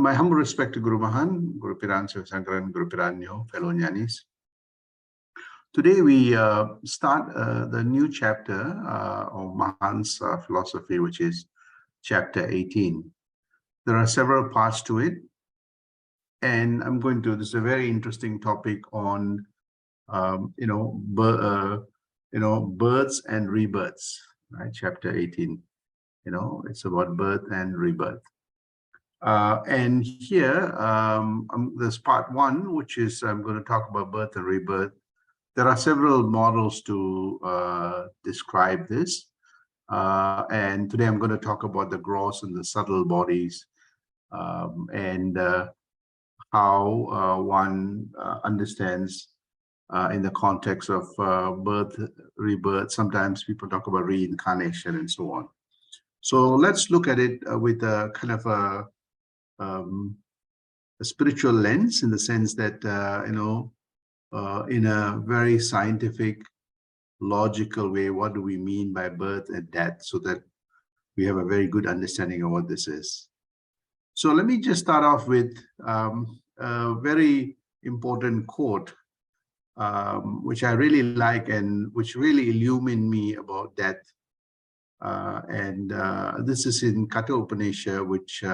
My humble respect to Guru Mahan, Guru Piran Sankaran, Guru Piranyo, fellow Jnanis. Today we start the new chapter of Mahan's philosophy, which is chapter 18. There are several parts to it, and I'm going to. This is a very interesting topic on, births and rebirths. Right, chapter 18. It's about birth and rebirth. And here, there's part one, which is I'm going to talk about birth and rebirth. There are several models to describe this. And today I'm going to talk about the gross and the subtle bodies, and how one understands in the context of birth, rebirth. Sometimes people talk about reincarnation and so on. So let's look at it with a kind of a spiritual lens, in the sense that, in a very scientific, logical way, what do we mean by birth and death, so that we have a very good understanding of what this is. So let me just start off with a very important quote, which I really like and which really illumined me about death. This is in Katha Upanishad, which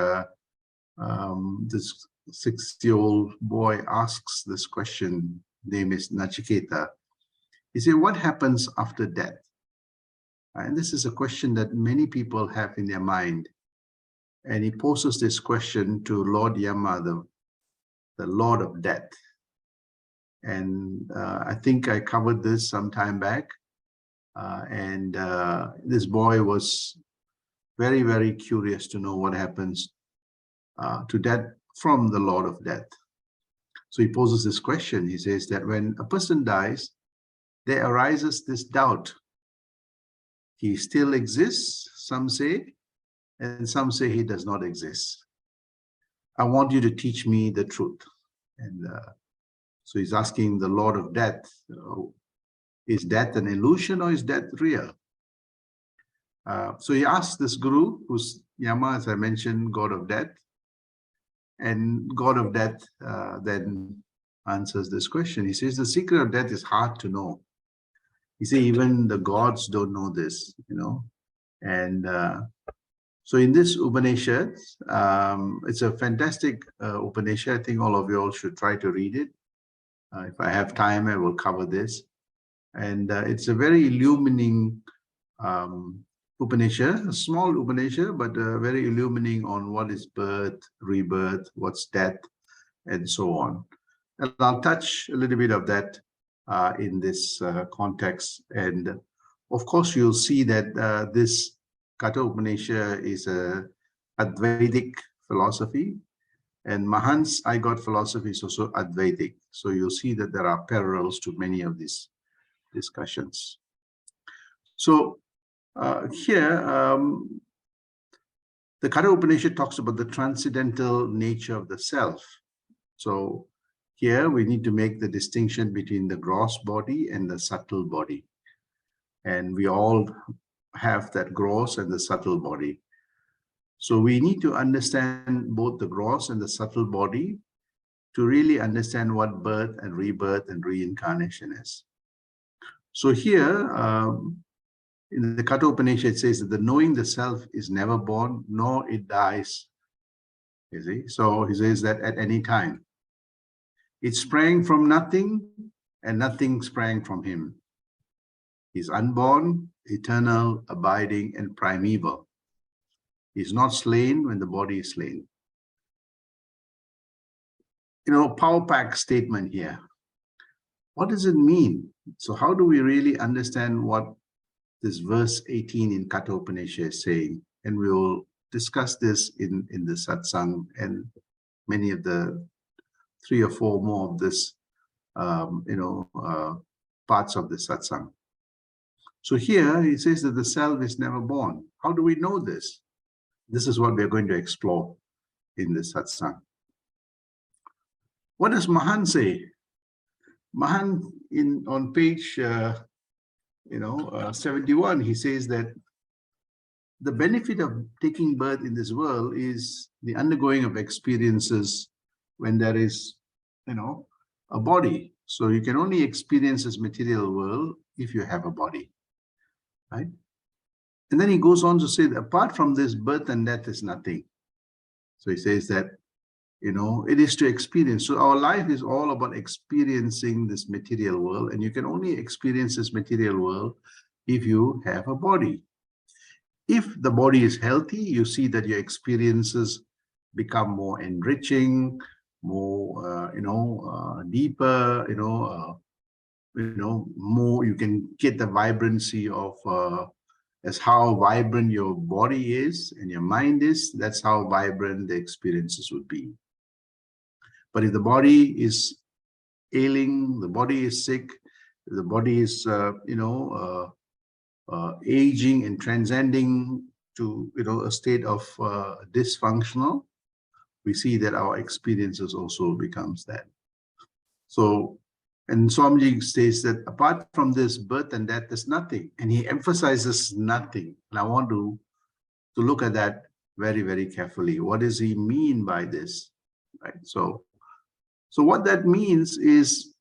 this 6-year-old boy asks this question. Name is Nachiketa. He said, what happens after death? And this is a question that many people have in their mind. And he poses this question to Lord Yama, the Lord of Death. And I think I covered this some time back. This boy was very, very curious to know what happens to death from the Lord of Death. So he poses this question. He says that when a person dies, there arises this doubt. He still exists, some say, and some say he does not exist. I want you to teach me the truth. And so he's asking the Lord of Death, is death an illusion or is death real? So he asks this guru, who's Yama, as I mentioned, God of Death. And God of Death then answers this question. He says, the secret of death is hard to know. He says, even the gods don't know this, And so in this Upanishad, it's a fantastic Upanishad. I think all of you all should try to read it. If I have time, I will cover this. And it's a very illuminating Upanishad, a small Upanishad, but very illuminating on what is birth, rebirth, what's death, and so on. And I'll touch a little bit of that in this context. And of course, you'll see that this Katha Upanishad is a Advaitic philosophy, and Mahan's I Got philosophy is also Advaitic. So you'll see that there are parallels to many of these discussions. So here, the Katha Upanishad talks about the transcendental nature of the self. So here we need to make the distinction between the gross body and the subtle body. And we all have that gross and the subtle body. So we need to understand both the gross and the subtle body to really understand what birth and rebirth and reincarnation is. So here, in the Katha Upanishad, it says that the knowing the self is never born, nor it dies. You see? So he says that at any time. It sprang from nothing, and nothing sprang from him. He's unborn, eternal, abiding, and primeval. He's not slain when the body is slain. Power pack statement here. What does it mean? So how do we really understand what this verse 18 in Katha Upanishad is saying? And we will discuss this in the satsang and many of the 3 or 4 more of this, parts of the satsang. So here he says that the self is never born. How do we know this? This is what we're going to explore in this satsang. What does Mahan say? Mahan on page 71, he says that the benefit of taking birth in this world is the undergoing of experiences when there is, a body. So you can only experience this material world if you have a body, right? And then he goes on to say that apart from this, birth and death is nothing. So he says that, it is to experience. So our life is all about experiencing this material world, and you can only experience this material world if you have a body. If the body is healthy, you see that your experiences become more enriching, more, deeper, more, you can get the vibrancy of, as how vibrant your body is and your mind is, that's how vibrant the experiences would be. But if the body is ailing, the body is sick, the body is, aging and transcending to, a state of dysfunctional, we see that our experiences also becomes that. So, and Swamiji says that apart from this, birth and death is nothing. And he emphasizes nothing. And I want to look at that very, very carefully. What does he mean by this? Right. So what that means is,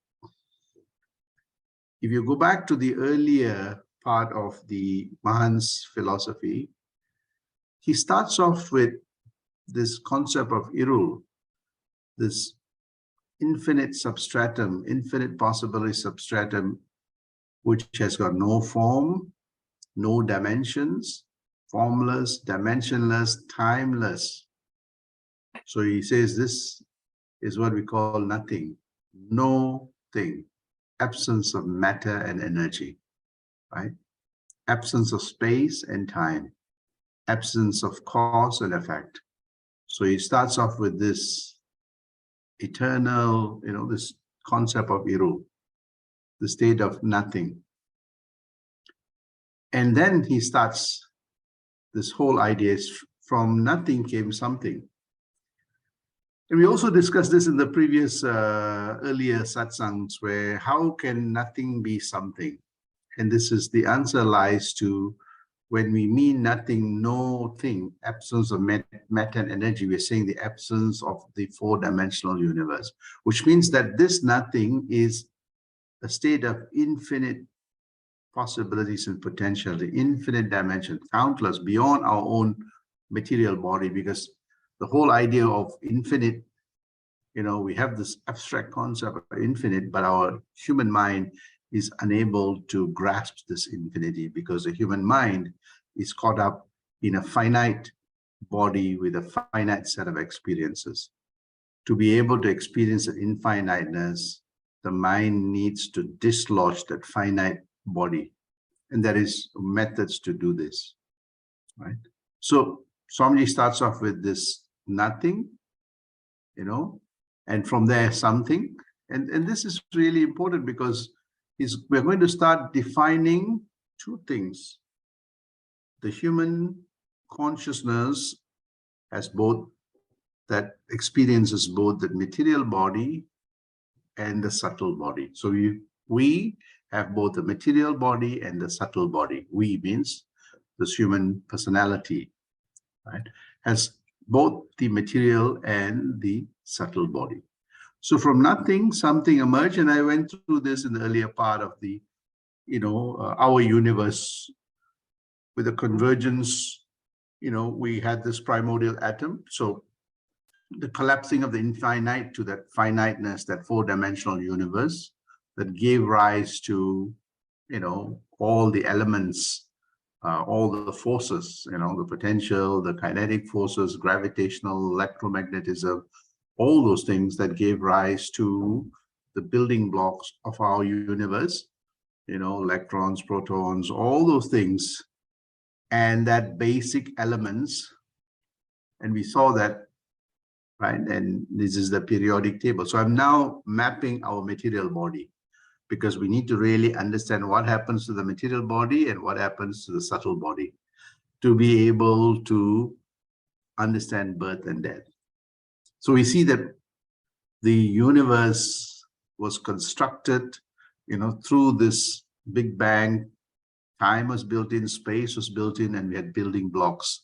if you go back to the earlier part of the Mahan's philosophy, he starts off with this concept of Irul, this infinite substratum, infinite possibility substratum, which has got no form, no dimensions, formless, dimensionless, timeless. So he says this is what we call nothing, no thing, absence of matter and energy, right? Absence of space and time, absence of cause and effect. So he starts off with this eternal, this concept of Iru, the state of nothing. And then he starts this whole idea is from nothing came something. And we also discussed this in the previous earlier satsangs, where how can nothing be something? And this is the answer lies to when we mean nothing, no thing, absence of matter and energy, we're saying the absence of the four-dimensional universe, which means that this nothing is a state of infinite possibilities and potential, the infinite dimension, countless, beyond our own material body, because the whole idea of infinite, we have this abstract concept of infinite, but our human mind is unable to grasp this infinity because the human mind is caught up in a finite body with a finite set of experiences. To be able to experience the infiniteness, the mind needs to dislodge that finite body. And there is methods to do this, right? So Swamiji starts off with this nothing, and from there something. And this is really important because we're going to start defining two things. The human consciousness has both, that experiences both the material body and the subtle body. So we have both the material body and the subtle body. We means this human personality, right, has both the material and the subtle body. So from nothing, something emerged, and I went through this in the earlier part of the, our universe. With the convergence, we had this primordial atom. So the collapsing of the infinite to that finiteness, that four-dimensional universe that gave rise to, all the elements, all the forces, the potential, the kinetic forces, gravitational, electromagnetism, all those things that gave rise to the building blocks of our universe, electrons, protons, all those things, and that basic elements. And we saw that, right? And this is the periodic table. So I'm now mapping our material body because we need to really understand what happens to the material body and what happens to the subtle body to be able to understand birth and death. So we see that the universe was constructed, through this Big Bang Time was built in, space was built in, and we had building blocks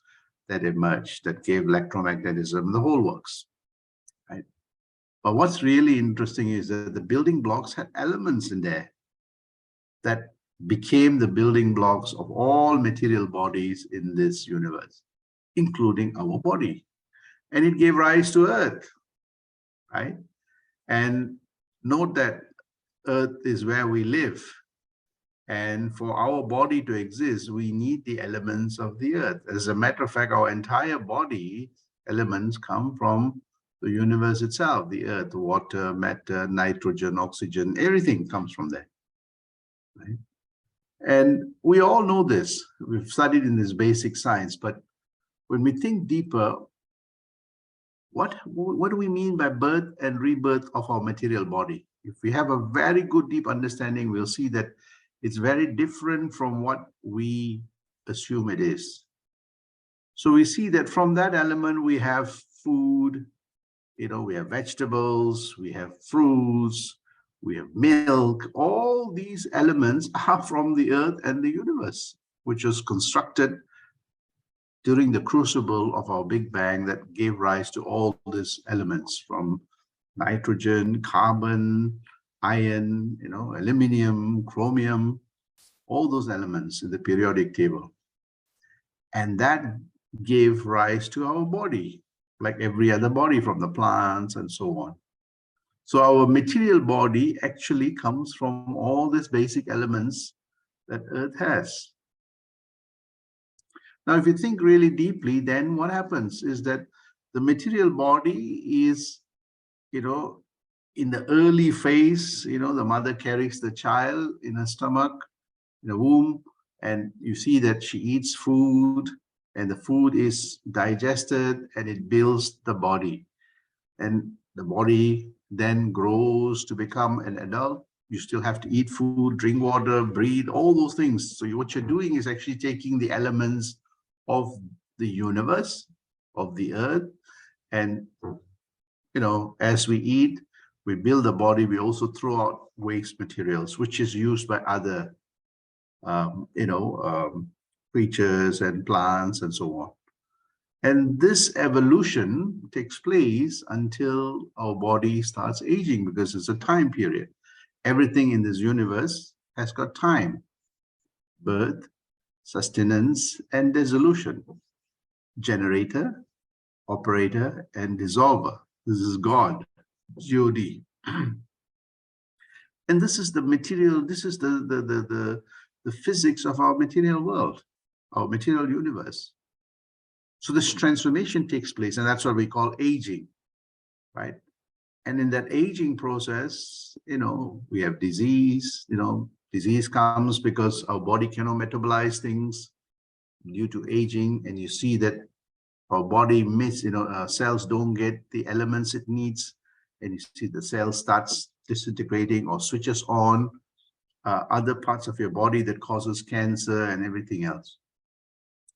that emerged that gave electromagnetism, the whole works, right? But what's really interesting is that the building blocks had elements in there that became the building blocks of all material bodies in this universe, including our body. And it gave rise to Earth, right? And note that Earth is where we live. And for our body to exist, we need the elements of the Earth. As a matter of fact, our entire body elements come from the universe itself, the Earth, water, matter, nitrogen, oxygen, everything comes from there, right? And we all know this. We've studied in this basic science, but when we think deeper, what do we mean by birth and rebirth of our material body? If we have a very good deep understanding, we'll see that it's very different from what we assume it is. So we see that from that element, we have food, we have vegetables, we have fruits, we have milk. All these elements are from the earth and the universe, which was constructed during the crucible of our Big Bang that gave rise to all these elements from nitrogen, carbon, iron, aluminum, chromium, all those elements in the periodic table. And that gave rise to our body, like every other body from the plants and so on. So our material body actually comes from all these basic elements that Earth has. Now, if you think really deeply, then what happens is that the material body is, in the early phase, the mother carries the child in her stomach, in the womb, and you see that she eats food, and the food is digested, and it builds the body. And the body then grows to become an adult. You still have to eat food, drink water, breathe, all those things. So what you're doing is actually taking the elements of the universe, of the earth, and as we eat, we build the body, we also throw out waste materials, which is used by other creatures and plants and so on. And this evolution takes place until our body starts aging, because it's a time period. Everything in this universe has got time: birth, sustenance, and dissolution. Generator, operator, and dissolver. This is God, God. And this is the material, this is the physics of our material world, our material universe. So this transformation takes place, and that's what we call aging, right? And in that aging process, we have disease. Disease comes because our body cannot metabolize things due to aging, and you see that our body cells don't get the elements it needs, and you see the cell starts disintegrating or switches on other parts of your body that causes cancer and everything else.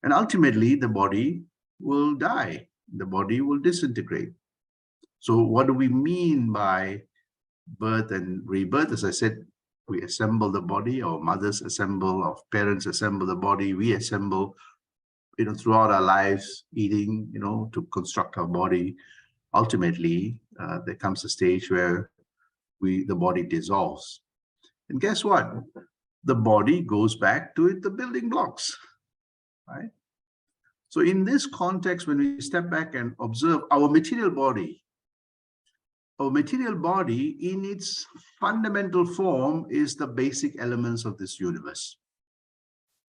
And ultimately, the body will die. The body will disintegrate. So what do we mean by birth and rebirth? As I said, we assemble the body, our mothers assemble, our parents assemble the body, we assemble, throughout our lives, eating, to construct our body. Ultimately, there comes a stage where the body dissolves. And guess what? The body goes back to the building blocks, right? So in this context, when we step back and observe our material body in its fundamental form is the basic elements of this universe,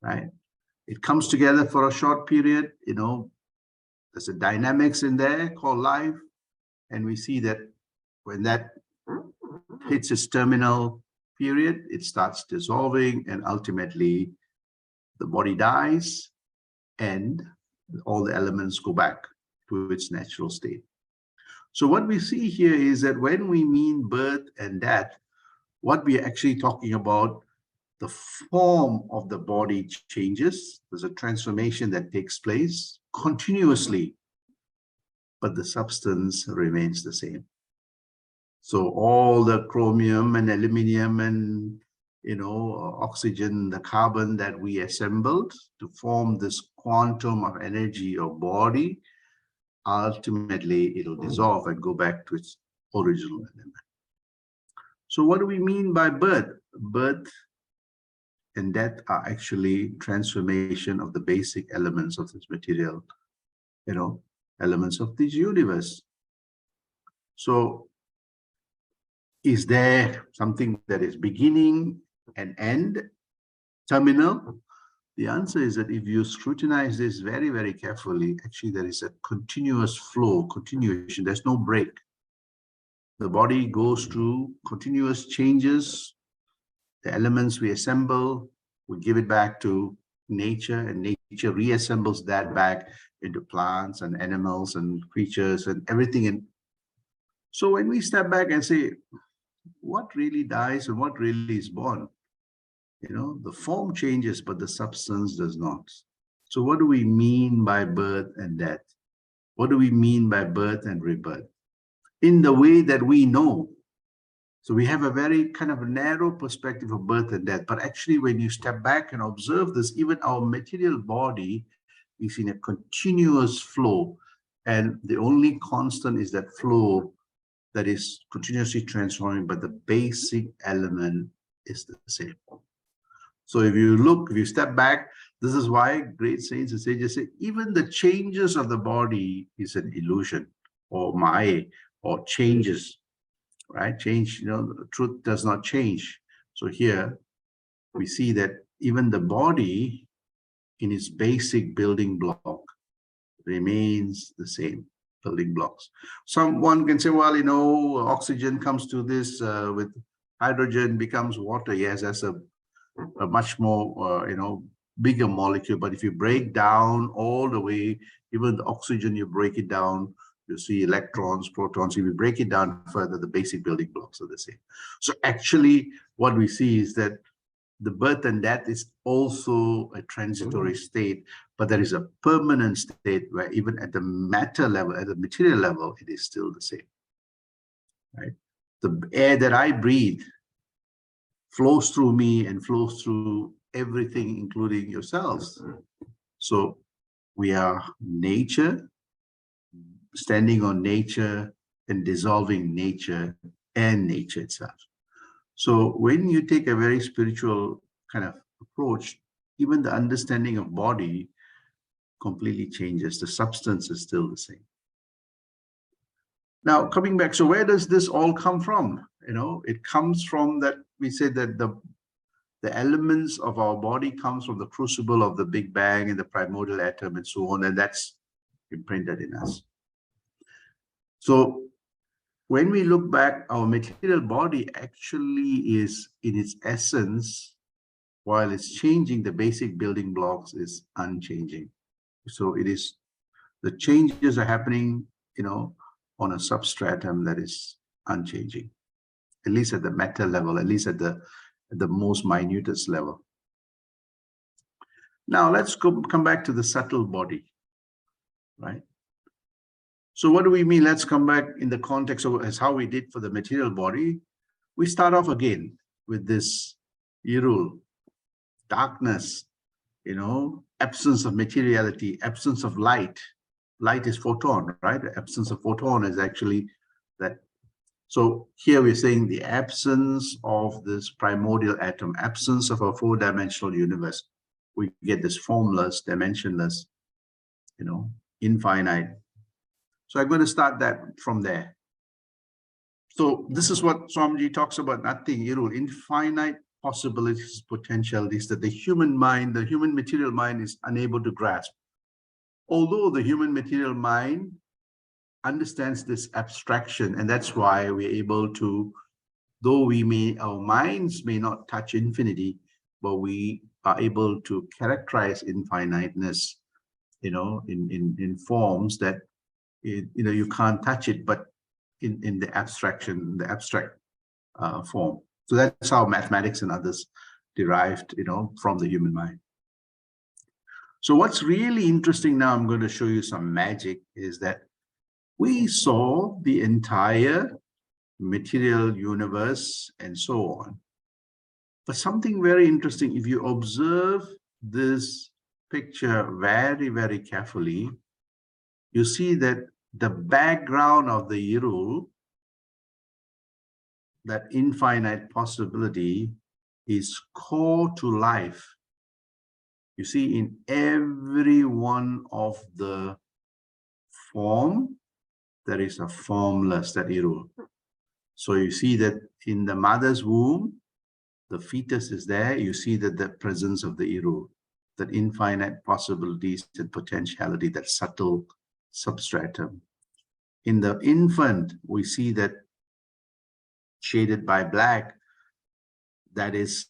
right? It comes together for a short period, there's a dynamics in there called life. And we see that when that hits its terminal period, it starts dissolving, and ultimately the body dies and all the elements go back to its natural state. So what we see here is that when we mean birth and death, what we are actually talking about, the form of the body changes. There's a transformation that takes place continuously, but the substance remains the same. So all the chromium and aluminum and oxygen, the carbon that we assembled to form this quantum of energy or body, ultimately it'll dissolve and go back to its original element. So what do we mean by birth? Birth and death are actually transformation of the basic elements of this material, elements of this universe. So is there something that is beginning and end, terminal? The answer is that if you scrutinize this very, very carefully, actually there is a continuous flow, continuation. There's no break. The body goes through continuous changes. The elements we assemble, we give it back to nature, and nature reassembles that back into plants and animals and creatures and everything. And so when we step back and say, what really dies and what really is born? The form changes, but the substance does not. So what do we mean by birth and death? What do we mean by birth and rebirth? In the way that we know. So we have a very kind of narrow perspective of birth and death. But actually, when you step back and observe this, even our material body is in a continuous flow. And the only constant is that flow that is continuously transforming, but the basic element is the same. So if you step back, this is why great saints and sages say, even the changes of the body is an illusion or maya or changes, right? Change, the truth does not change. So here we see that even the body in its basic building block remains the same building blocks. Someone can say, well, oxygen comes to this with hydrogen becomes water. Yes, that's a much more, bigger molecule. But if you break down all the way, even the oxygen, you break it down, you see electrons, protons. If you break it down further, the basic building blocks are the same. So actually, what we see is that the birth and death is also a transitory state, but there is a permanent state where even at the matter level, at the material level, it is still the same, right? The air that I breathe flows through me and flows through everything, including yourselves. So we are nature, standing on nature and dissolving nature and nature itself. So when you take a very spiritual kind of approach, even the understanding of body completely changes. The substance is still the same. Now, coming back, so where does this all come from? It comes from that we say that the elements of our body comes from the crucible of the Big Bang and the primordial atom and so on, and that's imprinted in us. So when we look back, our material body actually is in its essence, while it's changing, the basic building blocks is unchanging. So it is, the changes are happening, on a substratum that is unchanging, at least at the matter level, at least at the most minutest level. Now let's come back to the subtle body, right? So what do we mean? Let's come back in the context of as how we did for the material body. We start off again with this Irul, darkness, absence of materiality, absence of light. Light is photon, right? The absence of photon is actually that. So here we're saying the absence of this primordial atom, absence of a four-dimensional universe. We get this formless, dimensionless, infinite. So I'm going to start that from there. So this is what Swamiji talks about, nothing, infinite possibilities, potentialities that the human mind, the human material mind is unable to grasp. Although the human material mind understands this abstraction, and that's why we're able to, though our minds may not touch infinity, but we are able to characterize infiniteness, in forms that, you can't touch it, but in the abstraction, the abstract form. So that's how mathematics and others derived, from the human mind. So what's really interesting now, I'm going to show you some magic, is that we saw the entire material universe and so on. But something very interesting, if you observe this picture very, very carefully, you see that the background of the Irul, that infinite possibility, is core to life. You see, in every one of the form, there is a formless, that Irul. So you see that in the mother's womb, the fetus is there. You see that the presence of the Irul, that infinite possibilities and potentiality, that subtle substratum. In the infant, we see that shaded by black, that is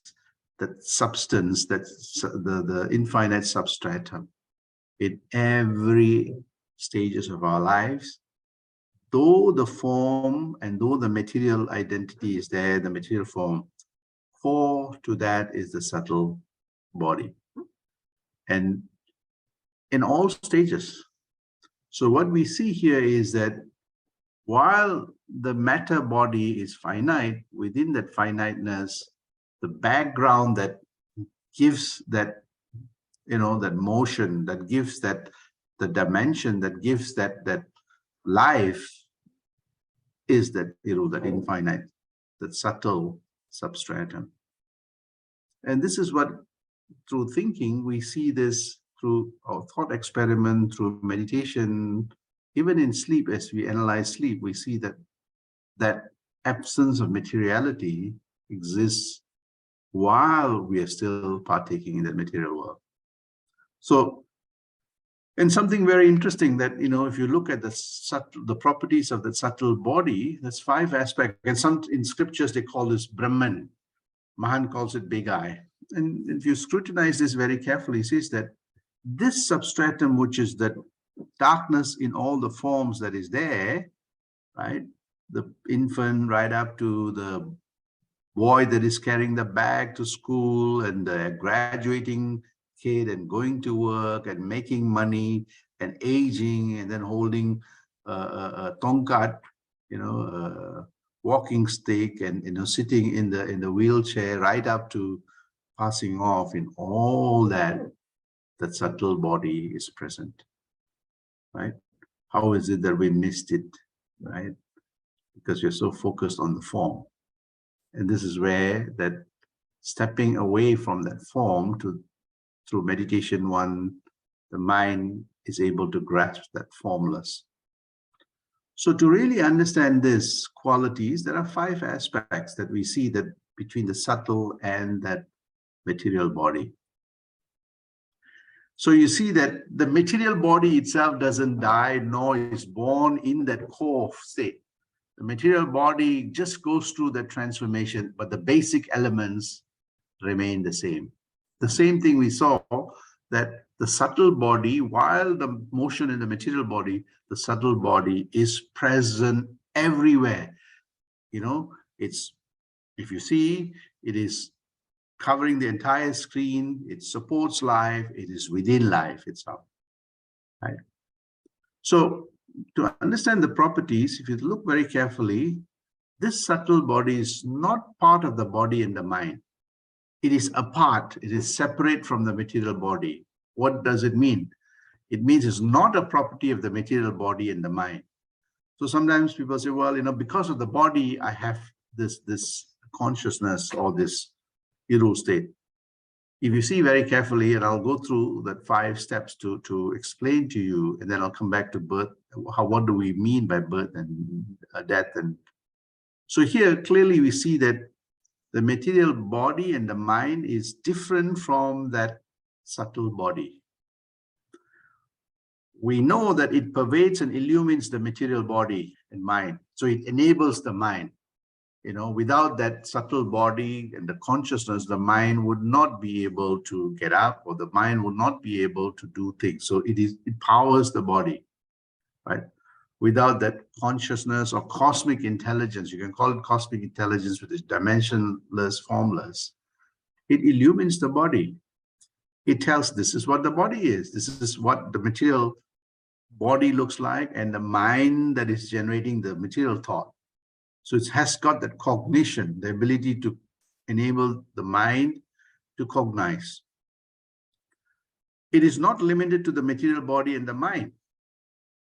that substance, that's the infinite substratum. In every stages of our lives, though the form and though the material identity is there, the material form, core to that is the subtle body. And in all stages. So what we see here is that while the matter body is finite, within that finiteness, the background that gives that, that motion, that gives that, the dimension that gives that life, is that, that infinite, that subtle substratum. And this is what, through thinking, we see this through our thought experiment, through meditation, even in sleep. As we analyze sleep, we see that that absence of materiality exists while we are still partaking in the material world. So, and something very interesting that, if you look at the properties of the subtle body, there's 5 aspects. And some in scriptures, they call this Brahman. Mahan calls it big I. And if you scrutinize this very carefully, it says that this substratum, which is that darkness in all the forms that is there, right? The infant right up to the boy that is carrying the bag to school, and the graduating kid, and going to work and making money and aging, and then holding a tongkat, walking stick, and sitting in the wheelchair, right up to passing off. In all that subtle body is present, right? How is it that we missed it, right? Because we're so focused on the form. And this is where that stepping away from that form through meditation 1, the mind is able to grasp that formless. So to really understand these qualities, there are 5 aspects that we see that between the subtle and that material body. So you see that the material body itself doesn't die, nor is born in that core state. The material body just goes through that transformation, but the basic elements remain the same. The same thing we saw, that the subtle body, while the motion in the material body, the subtle body is present everywhere. It's, if you see, it is covering the entire screen, it supports life, it is within life itself, right? So to understand the properties, if you look very carefully, this subtle body is not part of the body and the mind. It is apart, it is separate from the material body. What does it mean? It means it's not a property of the material body and the mind. So sometimes people say, well, because of the body, I have this consciousness or this Irul state. If you see very carefully, and I'll go through that 5 steps to explain to you, and then I'll come back to birth. What do we mean by birth and death? And so here, clearly we see that the material body and the mind is different from that subtle body. We know that it pervades and illumines the material body and mind. So it enables the mind. Without that subtle body and the consciousness, the mind would not be able to get up, or the mind would not be able to do things. So it powers the body, right? Without that consciousness or cosmic intelligence, you can call it cosmic intelligence, which is dimensionless, formless, it illumines the body. It tells this is what the body is. This is what the material body looks like, and the mind that is generating the material thought. So it has got that cognition, the ability to, enable the mind to cognize. It is not limited to the material body and the mind.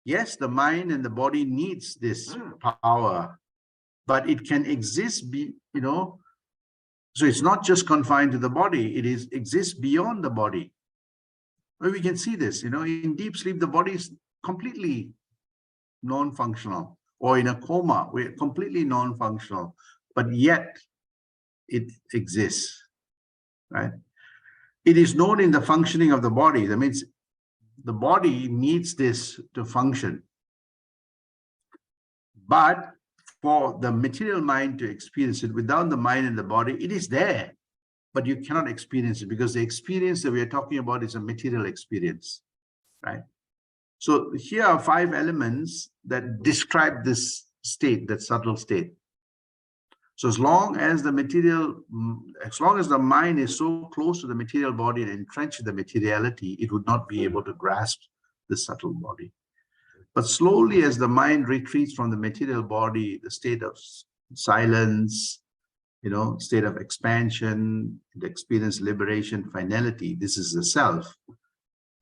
Yes, the mind and the body needs this power, but it can exist, so it's not just confined to the body, exists beyond the body. Well, we can see this, in deep sleep, the body is completely non-functional, or in a coma, we're completely non-functional, but yet it exists, right? It is known in the functioning of the body. That means the body needs this to function. But for the material mind to experience it, without the mind and the body, it is there, but you cannot experience it, because the experience that we are talking about is a material experience, right? So here are 5 elements that describe this state, that subtle state. So as long as the mind is so close to the material body and entrenched in the materiality, it would not be able to grasp the subtle body. But slowly, as the mind retreats from the material body, the state of silence, state of expansion, the experience, liberation, finality, this is the self.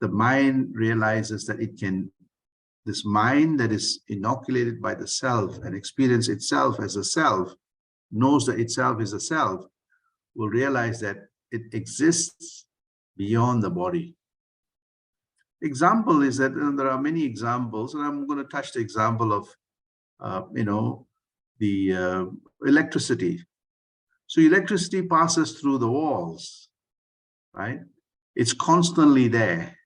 The mind realizes that this mind that is inoculated by the self and experience itself as a self, knows that itself is a self, will realize that it exists beyond the body. Example is that there are many examples, and I'm going to touch the example of, the electricity. So electricity passes through the walls, right? It's constantly there,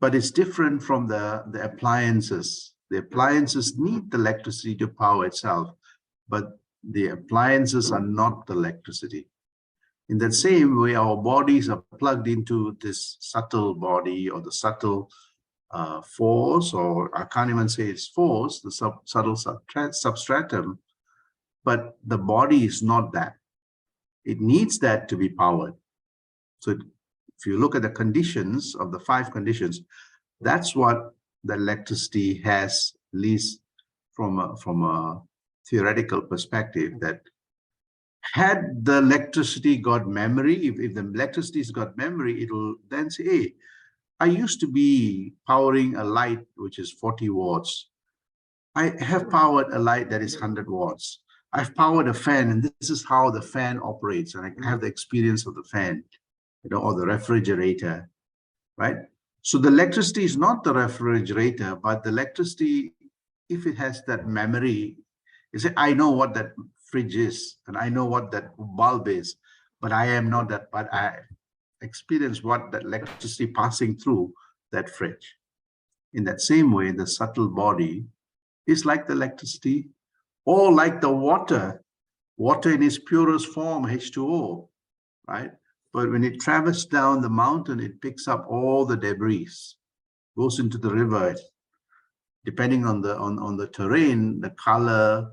but it's different from the appliances. The appliances need the electricity to power itself, but the appliances are not the electricity. In that same way, our bodies are plugged into this subtle body, or the subtle force, or I can't even say it's force, the subtle substratum, but the body is not that. It needs that to be powered. So if you look at the conditions of the 5 conditions, that's what the electricity has, at least from a theoretical perspective, that had the electricity got memory, if the electricity's got memory, it will then say, hey, I used to be powering a light which is 40 watts. I have powered a light that is 100 watts. I've powered a fan, and this is how the fan operates, and I have the experience of the fan, or the refrigerator, right? So the electricity is not the refrigerator, but the electricity, if it has that memory, you say, I know what that fridge is, and I know what that bulb is, but I am not that, but I experience what that electricity passing through that fridge. In that same way, the subtle body is like the electricity, or like the water in its purest form, H2O, right? But when it travels down the mountain, it picks up all the debris, goes into the river. Depending on the terrain, the color,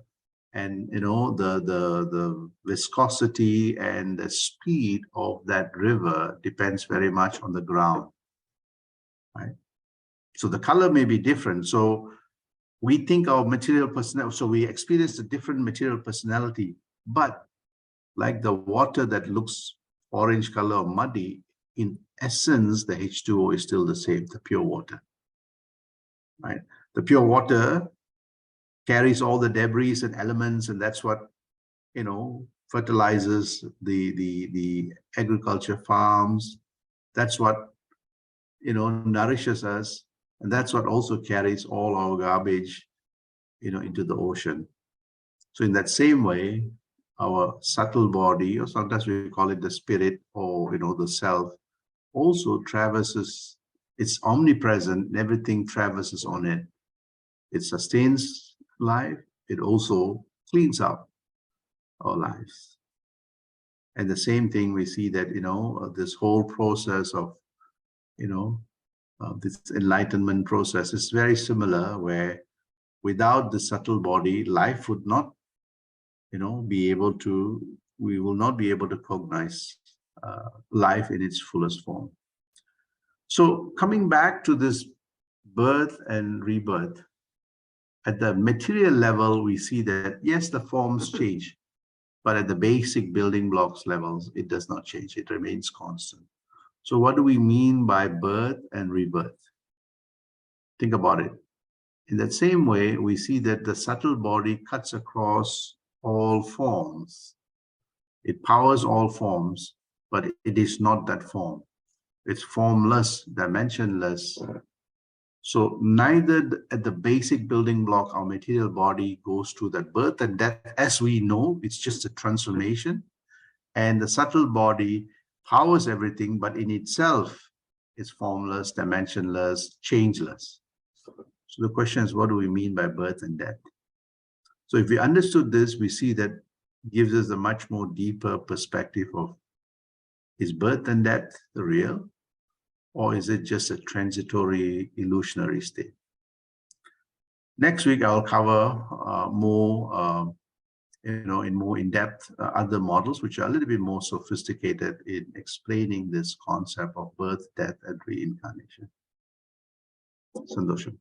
and the viscosity and the speed of that river depends very much on the ground, right? So the color may be different. So we think our material personality, so we experience a different material personality, but like the water that looks orange color or muddy, in essence, the H2O is still the same, the pure water, right? The pure water carries all the debris and elements, and that's what, fertilizes the agriculture farms. That's what, nourishes us. And that's what also carries all our garbage, into the ocean. So in that same way, our subtle body, or sometimes we call it the spirit, or, the self, also traverses, it's omnipresent, and everything traverses on it. It sustains life. It also cleans up our lives. And the same thing we see that, this whole process of, this enlightenment process is very similar, where without the subtle body, life would not, we will not be able to cognize life in its fullest form. So coming back to this birth and rebirth, at the material level, we see that, yes, the forms change. but at the basic building blocks levels, it does not change. It remains constant. So what do we mean by birth and rebirth? Think about it. In that same way, we see that the subtle body cuts across all forms. It powers all forms, but it is not that form. It's formless, dimensionless. So neither at the basic building block, our material body goes through that birth and death as we know. It's just a transformation. And the subtle body powers everything, but in itself is formless, dimensionless, changeless. So the question is, what do we mean by birth and death? So if we understood this, we see that gives us a much more deeper perspective of, is birth and death the real? Or is it just a transitory, illusionary state? Next week, I'll cover more, in more in-depth other models, which are a little bit more sophisticated in explaining this concept of birth, death, and reincarnation. Sandosham.